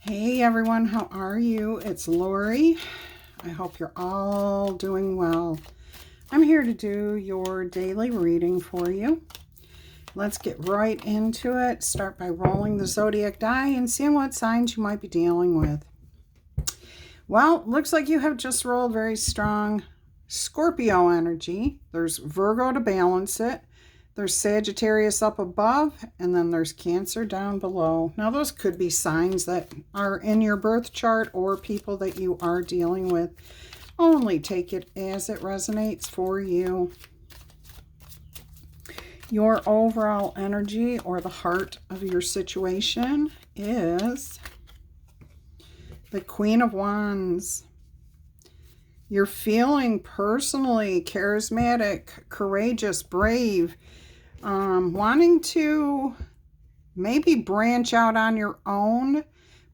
Hey everyone, how are you? It's Laurie. I hope you're all doing well. I'm here to do your daily reading for you. Let's get right into it. Start by rolling the zodiac die and seeing what signs you might be dealing with. Well, looks like you have just rolled very strong Scorpio energy. There's Virgo to balance it. There's Sagittarius up above, and then there's Cancer down below. Now, those could be signs that are in your birth chart or people that you are dealing with. Only take it as it resonates for you. Your overall energy or the heart of your situation is the Queen of Wands. You're feeling personally charismatic, courageous, brave, wanting to maybe branch out on your own,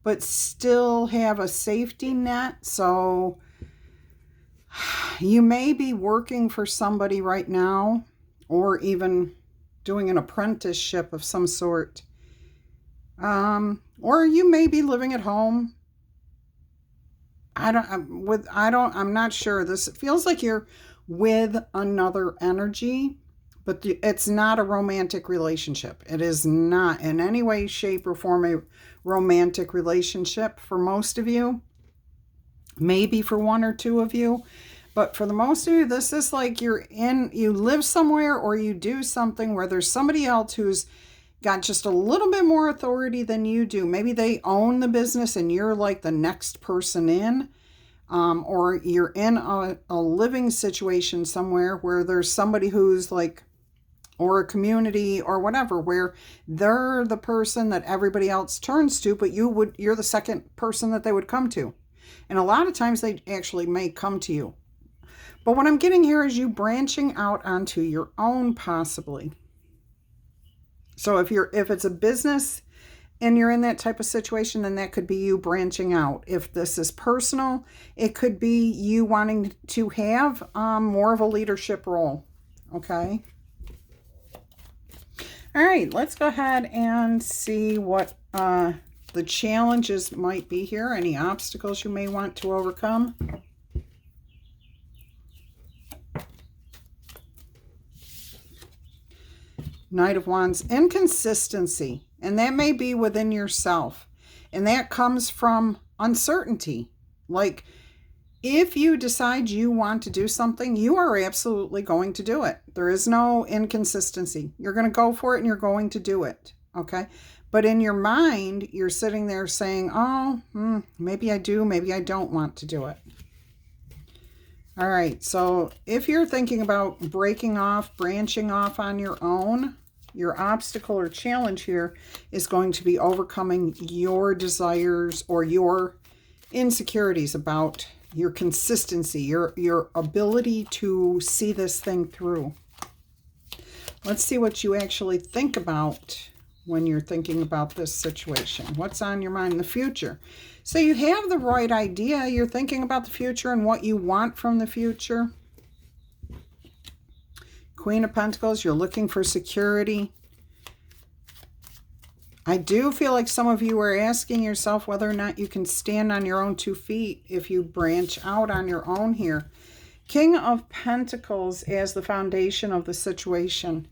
but still have a safety net. So you may be working for somebody right now, or even doing an apprenticeship of some sort. Or you may be living at home. I'm not sure. This feels like you're with another energy, but it's not a romantic relationship. It is not in any way, shape, or form a romantic relationship for most of you. Maybe for one or two of you. But for the most of you, this is like you live somewhere or you do something where there's somebody else who's got just a little bit more authority than you do. Maybe they own the business and you're like the next person in. Or you're in a living situation somewhere where there's somebody who's like, or a community or whatever, where they're the person that everybody else turns to, but you're the second person that they would come to. And a lot of times they actually may come to you. But what I'm getting here is you branching out onto your own, possibly. So if it's a business and you're in that type of situation, then that could be you branching out. If this is personal, it could be you wanting to have more of a leadership role. Okay. All right, let's go ahead and see what the challenges might be here. Any obstacles you may want to overcome. Knight of Wands, inconsistency. And that may be within yourself. And that comes from uncertainty. Like, if you decide you want to do something, you are absolutely going to do it. There is no inconsistency. You're going to go for it and you're going to do it. Okay? But in your mind, you're sitting there saying, maybe I do, maybe I don't want to do it. All right. So if you're thinking about breaking off, branching off on your own, your obstacle or challenge here is going to be overcoming your desires or your insecurities about your consistency, your ability to see this thing through. Let's see what you actually think about when you're thinking about this situation. What's on your mind in the future? So you have the right idea. You're thinking about the future and what you want from the future. Queen of Pentacles, you're looking for security. I do feel like some of you are asking yourself whether or not you can stand on your own 2 feet if you branch out on your own here. King of Pentacles as the foundation of the situation.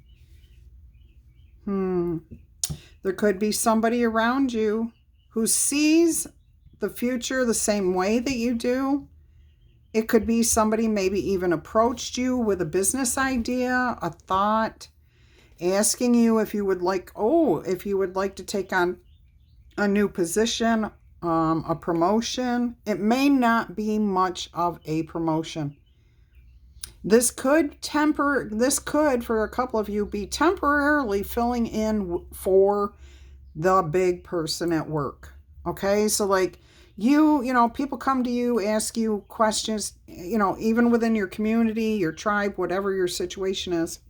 There could be somebody around you who sees the future the same way that you do. It could be somebody maybe even approached you with a business idea, a thought, asking you if you would like to take on a new position, a promotion. It may not be much of a promotion. This could, for a couple of you, be temporarily filling in for the big person at work. Okay, so like people come to you, ask you questions, even within your community, your tribe, whatever your situation is.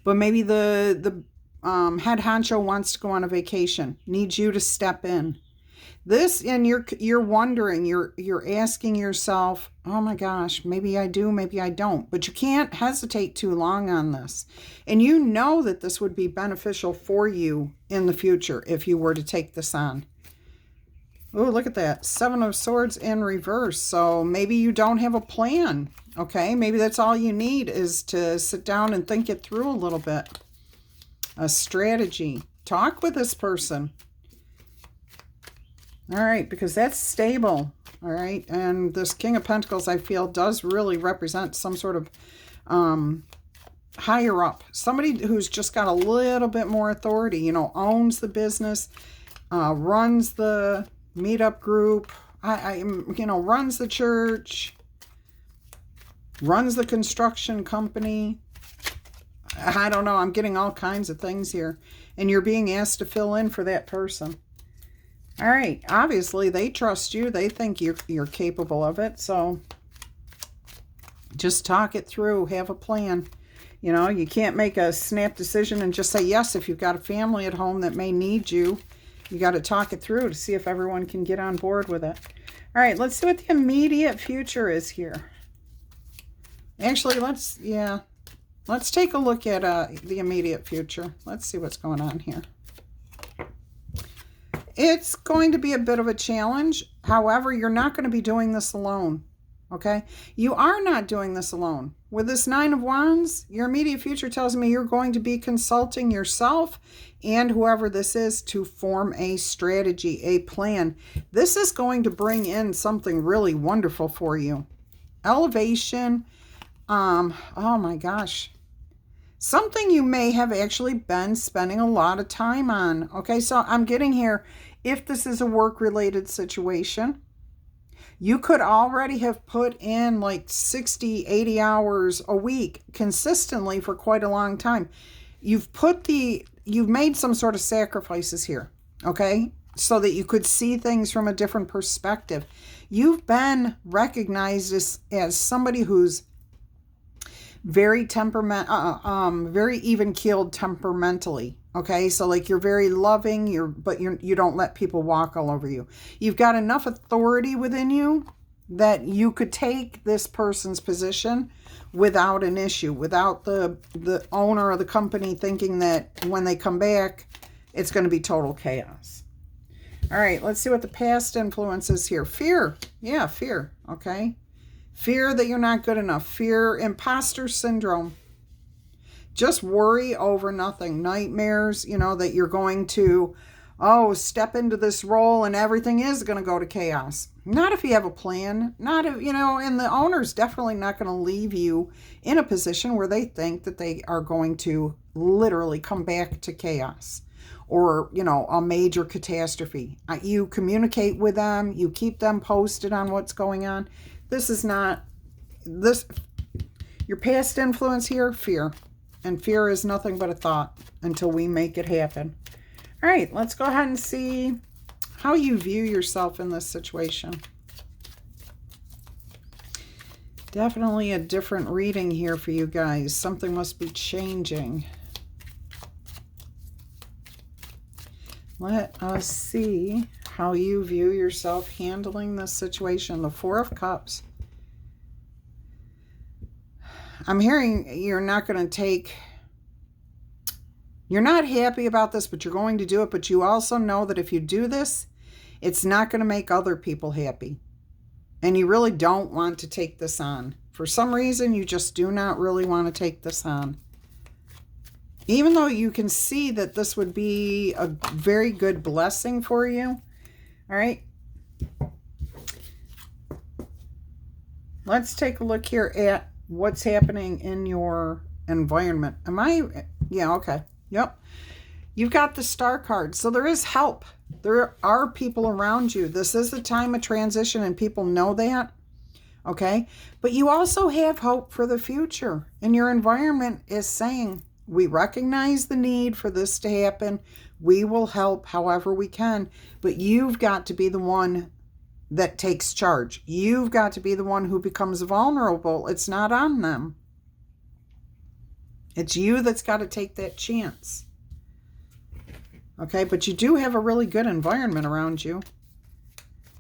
But maybe the head honcho wants to go on a vacation, needs you to step in. This, and you're wondering, you're asking yourself, oh my gosh, maybe I do, maybe I don't. But you can't hesitate too long on this. And you know that this would be beneficial for you in the future if you were to take this on. Oh, look at that. 7 of Swords in reverse. So maybe you don't have a plan. Okay, maybe that's all you need is to sit down and think it through a little bit. A strategy. Talk with this person. All right, because that's stable. All right, and this King of Pentacles, I feel, does really represent some sort of higher up. Somebody who's just got a little bit more authority, you know, owns the business, runs the meetup group, you know, runs the church, runs the construction company. I don't know. I'm getting all kinds of things here. And you're being asked to fill in for that person. All right. Obviously, they trust you. They think you're capable of it. So just talk it through. Have a plan. You know, you can't make a snap decision and just say yes if you've got a family at home that may need you. You got to talk it through to see if everyone can get on board with it. All right. Let's see what the immediate future is here. Actually, let's take a look at the immediate future. Let's see what's going on here. It's going to be a bit of a challenge. However, you're not going to be doing this alone. Okay? You are not doing this alone. With this 9 of Wands, your immediate future tells me you're going to be consulting yourself and whoever this is to form a strategy, a plan. This is going to bring in something really wonderful for you. Elevation. Oh my gosh. Something you may have actually been spending a lot of time on. Okay, so I'm getting here, if this is a work-related situation, you could already have put in like 60, 80 hours a week consistently for quite a long time. You've made some sort of sacrifices here, okay, so that you could see things from a different perspective. You've been recognized as somebody who's very very even-keeled temperamentally. Okay, so like you're very loving, but you don't let people walk all over you. You've got enough authority within you that you could take this person's position without an issue, without the owner of the company thinking that when they come back, it's going to be total chaos. All right, let's see what the past influence is here. Fear. Yeah, fear. Okay. Fear that you're not good enough. Fear, imposter syndrome. Just worry over nothing. Nightmares, you know, that you're going to, step into this role and everything is going to go to chaos. Not if you have a plan. Not if, you know, and the owner's definitely not going to leave you in a position where they think that they are going to literally come back to chaos or, you know, a major catastrophe. You communicate with them. You keep them posted on what's going on. This is not, your past influence here, fear. And fear is nothing but a thought until we make it happen. All right, let's go ahead and see how you view yourself in this situation. Definitely a different reading here for you guys. Something must be changing. Let us see how you view yourself handling this situation. The 4 of Cups. I'm hearing you're not going to take, you're not happy about this, but you're going to do it. But you also know that if you do this, it's not going to make other people happy. And you really don't want to take this on. For some reason, you just do not really want to take this on. Even though you can see that this would be a very good blessing for you. All right. Let's take a look here at what's happening in your environment. Yeah, okay. Yep. You've got the Star card. So there is help. There are people around you. This is the time of transition and people know that. Okay. But you also have hope for the future. And your environment is saying, we recognize the need for this to happen. We will help however we can. But you've got to be the one that takes charge. You've got to be the one who becomes vulnerable. It's not on them. It's you that's got to take that chance. Okay, but you do have a really good environment around you.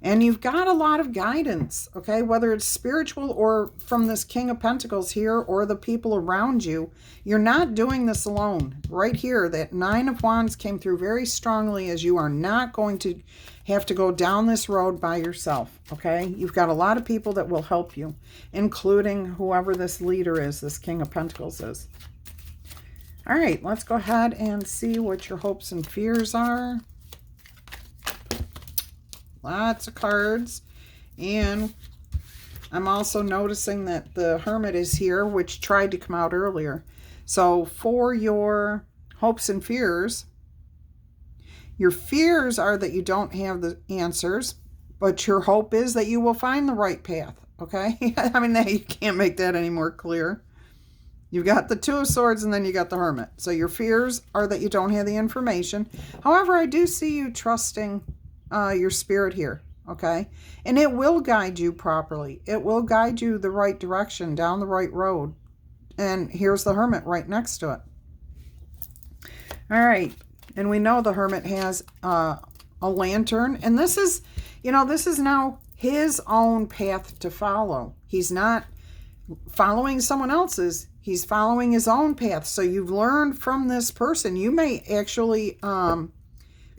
And you've got a lot of guidance, okay? Whether it's spiritual or from this King of Pentacles here or the people around you, you're not doing this alone. Right here, that Nine of Wands came through very strongly as you are not going to have to go down this road by yourself, okay? You've got a lot of people that will help you, including whoever this leader is, this King of Pentacles is. All right, let's go ahead and see what your hopes and fears are. Lots of cards. And I'm also noticing that the Hermit is here, which tried to come out earlier. So for your hopes and fears, your fears are that you don't have the answers, but your hope is that you will find the right path, okay? I mean, you can't make that any more clear. You've got the Two of Swords and then you got the Hermit. So your fears are that you don't have the information. However, I do see you trusting your spirit here, okay? And it will guide you properly. It will guide you the right direction, down the right road. And here's the Hermit right next to it. All right. And we know the Hermit has a lantern. And this is, this is now his own path to follow. He's not following someone else's. He's following his own path. So you've learned from this person. You may actually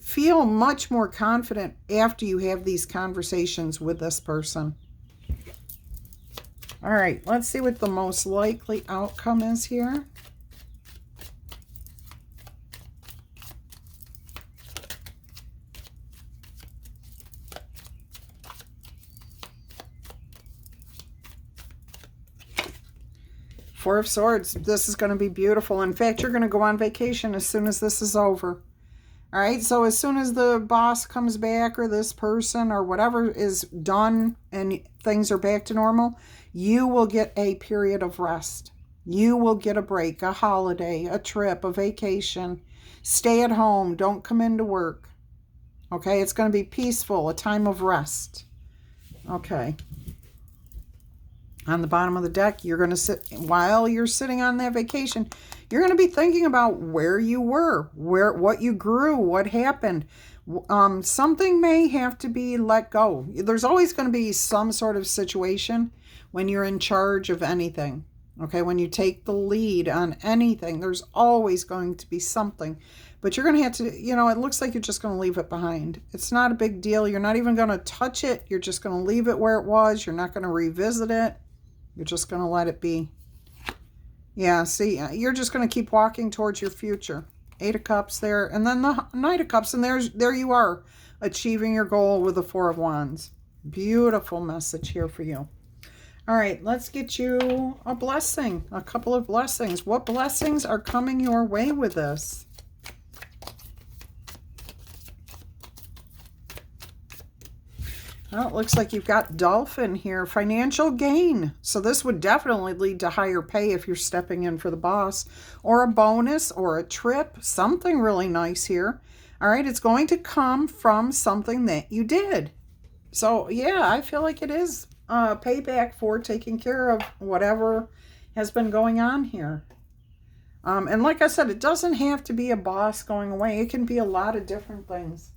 feel much more confident after you have these conversations with this person. All right, let's see what the most likely outcome is here. Four of Swords. This is going to be beautiful. In fact, you're going to go on vacation as soon as this is over. All right, so as soon as the boss comes back or this person or whatever is done and things are back to normal, you will get a period of rest. You will get a break, a holiday, a trip, a vacation. Stay at home. Don't come into work. Okay, it's going to be peaceful, a time of rest. Okay. On the bottom of the deck, you're going to sit, while you're sitting on that vacation, you're going to be thinking about where you were, what you grew, what happened. Something may have to be let go. There's always going to be some sort of situation when you're in charge of anything. Okay, when you take the lead on anything, there's always going to be something. But you're going to have to, it looks like you're just going to leave it behind. It's not a big deal. You're not even going to touch it. You're just going to leave it where it was. You're not going to revisit it. You're just going to let it be. Yeah, see, you're just going to keep walking towards your future. Eight of Cups there, and then the Knight of Cups, and there you are, achieving your goal with the Four of Wands. Beautiful message here for you. All right, let's get you a blessing, a couple of blessings. What blessings are coming your way with this? Well, it looks like you've got Dolphin here. Financial gain. So this would definitely lead to higher pay if you're stepping in for the boss. Or a bonus or a trip. Something really nice here. All right, it's going to come from something that you did. So, yeah, I feel like it is payback for taking care of whatever has been going on here. And like I said, it doesn't have to be a boss going away. It can be a lot of different things.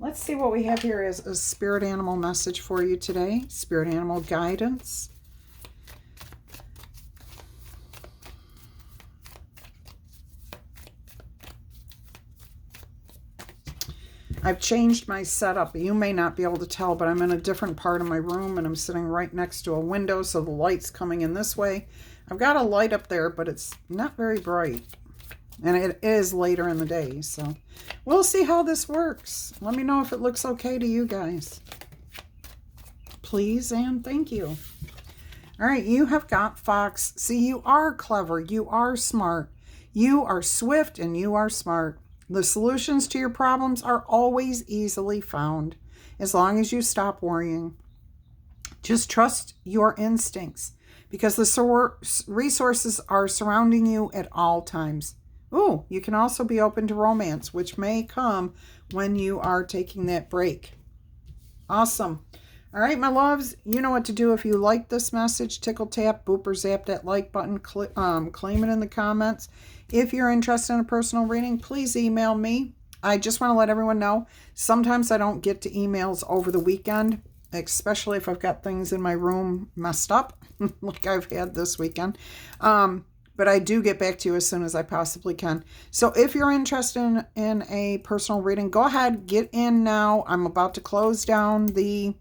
Let's see what we have here as a spirit animal message for you today. Spirit animal guidance. I've changed my setup. You may not be able to tell, but I'm in a different part of my room and I'm sitting right next to a window, so the light's coming in this way. I've got a light up there, but it's not very bright. And it is later in the day, so we'll see how this works. Let me know if it looks okay to you guys. Please and thank you. All right, you have got Fox. See, you are clever. You are smart. You are swift and you are smart. The solutions to your problems are always easily found as long as you stop worrying. Just trust your instincts because the resources are surrounding you at all times. Ooh, you can also be open to romance, which may come when you are taking that break. Awesome. All right, my loves, you know what to do if you like this message. Tickle, tap, boop, or zap that like button. Claim it in the comments. If you're interested in a personal reading, please email me. I just want to let everyone know, sometimes I don't get to emails over the weekend, especially if I've got things in my room messed up, like I've had this weekend. But I do get back to you as soon as I possibly can. So if you're interested in a personal reading, go ahead, get in now. I'm about to close down the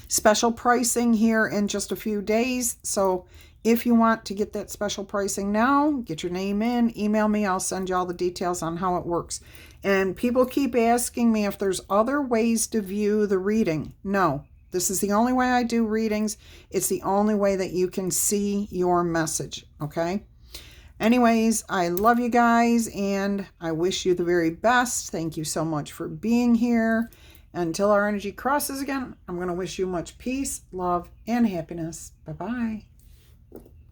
special pricing here in just a few days. So if you want to get that special pricing now, get your name in, email me, I'll send you all the details on how it works. And people keep asking me if there's other ways to view the reading. No, this is the only way I do readings. It's the only way that you can see your message, okay? Anyways, I love you guys, and I wish you the very best. Thank you so much for being here. Until our energy crosses again, I'm going to wish you much peace, love, and happiness. Bye-bye.